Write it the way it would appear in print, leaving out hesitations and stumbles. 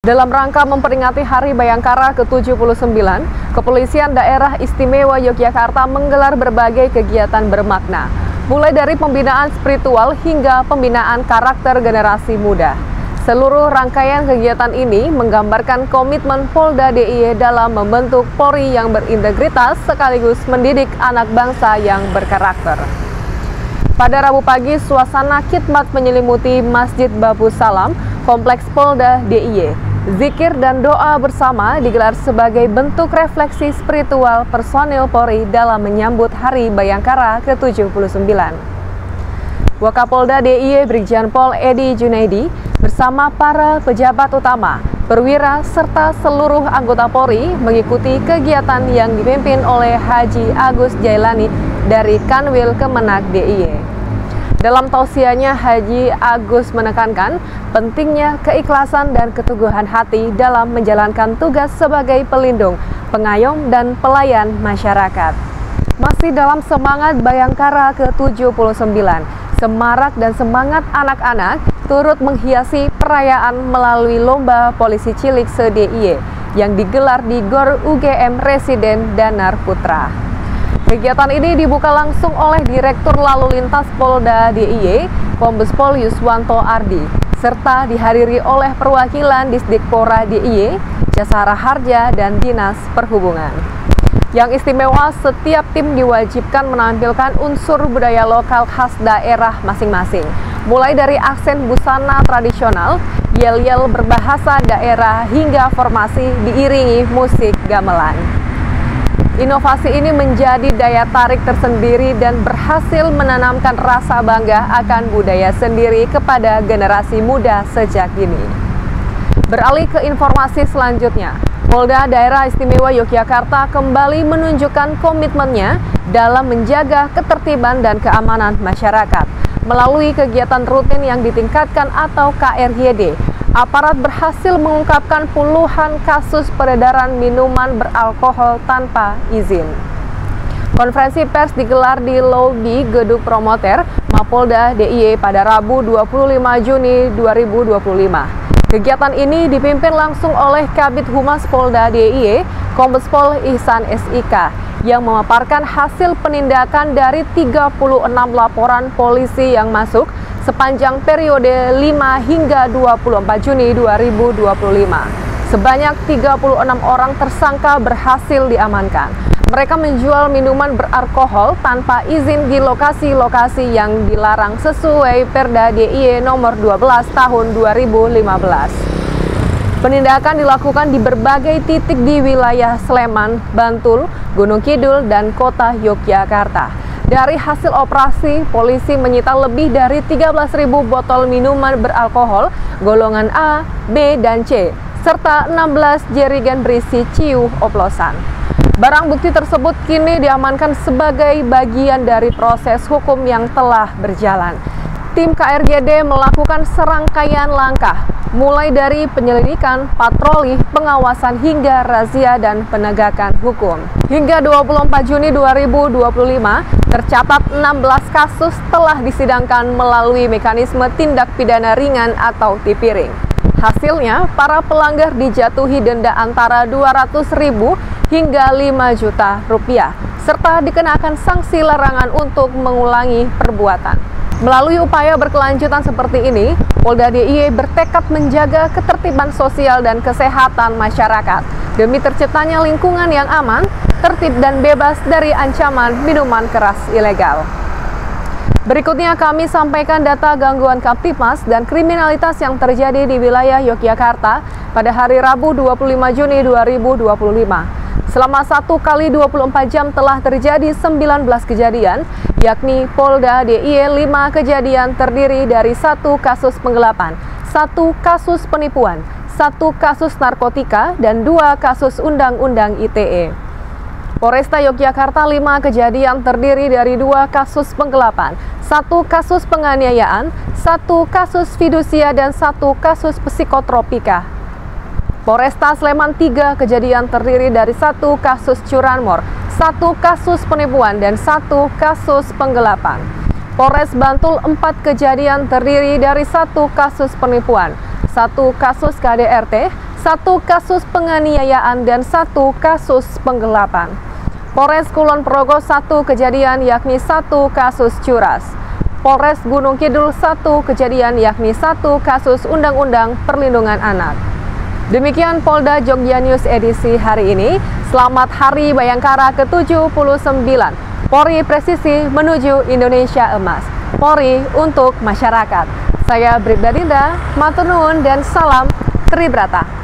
Dalam rangka memperingati Hari Bayangkara ke-79, Kepolisian Daerah Istimewa Yogyakarta menggelar berbagai kegiatan bermakna, mulai dari pembinaan spiritual hingga pembinaan karakter generasi muda. Seluruh rangkaian kegiatan ini menggambarkan komitmen Polda DIY dalam membentuk Polri yang berintegritas sekaligus mendidik anak bangsa yang berkarakter. Pada Rabu pagi, suasana khidmat menyelimuti Masjid Babu Salam, Kompleks Polda DIY. Zikir dan doa bersama digelar sebagai bentuk refleksi spiritual personil Polri dalam menyambut Hari Bayangkara ke-79. Wakapolda DIY Brigjen Pol Edi Junaidi bersama para pejabat utama, perwira, serta seluruh anggota Polri mengikuti kegiatan yang dipimpin oleh Haji Agus Jailani dari Kanwil Kemenak DIY. Dalam tausiahnya, Haji Agus menekankan pentingnya keikhlasan dan keteguhan hati dalam menjalankan tugas sebagai pelindung, pengayom, dan pelayan masyarakat. Masih dalam semangat Bayangkara ke-79, semarak dan semangat anak-anak turut menghiasi perayaan melalui Lomba Polisi Cilik se-DIY yang digelar di GOR UGM Residen Danar Putra. Kegiatan ini dibuka langsung oleh Direktur Lalu Lintas Polda DIY, Kombes Pol Yuswanto Ardi, serta dihadiri oleh perwakilan Disdikpora DIY, Jasara Harja, dan Dinas Perhubungan. Yang istimewa, setiap tim diwajibkan menampilkan unsur budaya lokal khas daerah masing-masing, mulai dari aksen busana tradisional, yel-yel berbahasa daerah, hingga formasi diiringi musik gamelan. Inovasi ini menjadi daya tarik tersendiri dan berhasil menanamkan rasa bangga akan budaya sendiri kepada generasi muda sejak dini. Beralih ke informasi selanjutnya, Polda Daerah Istimewa Yogyakarta kembali menunjukkan komitmennya dalam menjaga ketertiban dan keamanan masyarakat. Melalui kegiatan rutin yang ditingkatkan atau KRYD, aparat berhasil mengungkapkan puluhan kasus peredaran minuman beralkohol tanpa izin. Konferensi pers digelar di lobi Gedung Promoter Mapolda DIY pada Rabu 25 Juni 2025. Kegiatan ini dipimpin langsung oleh Kabid Humas Polda DIY, Kombes Pol Ihsan SIK, yang memaparkan hasil penindakan dari 36 laporan polisi yang masuk sepanjang periode 5 hingga 24 Juni 2025. Sebanyak 36 orang tersangka berhasil diamankan. Mereka menjual minuman beralkohol tanpa izin di lokasi-lokasi yang dilarang sesuai Perda DIY nomor 12 tahun 2015. Penindakan dilakukan di berbagai titik di wilayah Sleman, Bantul, Gunung Kidul, dan Kota Yogyakarta. Dari hasil operasi, polisi menyita lebih dari 13.000 botol minuman beralkohol golongan A, B, dan C, serta 16 jerigen berisi ciu oplosan. Barang bukti tersebut kini diamankan sebagai bagian dari proses hukum yang telah berjalan. Tim KRYD melakukan serangkaian langkah, mulai dari penyelidikan, patroli, pengawasan, hingga razia dan penegakan hukum. Hingga 24 Juni 2025, tercatat 16 kasus telah disidangkan melalui mekanisme tindak pidana ringan atau tipiring. Hasilnya, para pelanggar dijatuhi denda antara 200.000 hingga 5 juta rupiah, serta dikenakan sanksi larangan untuk mengulangi perbuatan. Melalui upaya berkelanjutan seperti ini, Polda DIY bertekad menjaga ketertiban sosial dan kesehatan masyarakat demi terciptanya lingkungan yang aman, tertib, dan bebas dari ancaman minuman keras ilegal. Berikutnya kami sampaikan data gangguan Kamtibmas dan kriminalitas yang terjadi di wilayah Yogyakarta pada hari Rabu 25 Juni 2025. Selama 1 kali 24 jam telah terjadi 19 kejadian, yakni Polda DIY 5 kejadian terdiri dari 1 kasus penggelapan, 1 kasus penipuan, 1 kasus narkotika, dan 2 kasus undang-undang ITE. Polresta Yogyakarta 5 kejadian terdiri dari 2 kasus penggelapan, 1 kasus penganiayaan, 1 kasus fidusia, dan 1 kasus psikotropika. Polresta Sleman 3 kejadian terdiri dari 1 kasus curanmor, 1 kasus penipuan, dan 1 kasus penggelapan. Polres Bantul 4 kejadian terdiri dari 1 kasus penipuan, 1 kasus KDRT, 1 kasus penganiayaan dan 1 kasus penggelapan. Polres Kulon Progo 1 kejadian yakni 1 kasus curas. Polres Gunung Kidul 1 kejadian yakni 1 kasus Undang-Undang Perlindungan Anak. Demikian Polda Jogja News edisi hari ini. Selamat Hari Bayangkara ke-79. Polri presisi menuju Indonesia Emas. Polri untuk masyarakat. Saya Bribda Dinda, matur nuwun dan salam Tribrata.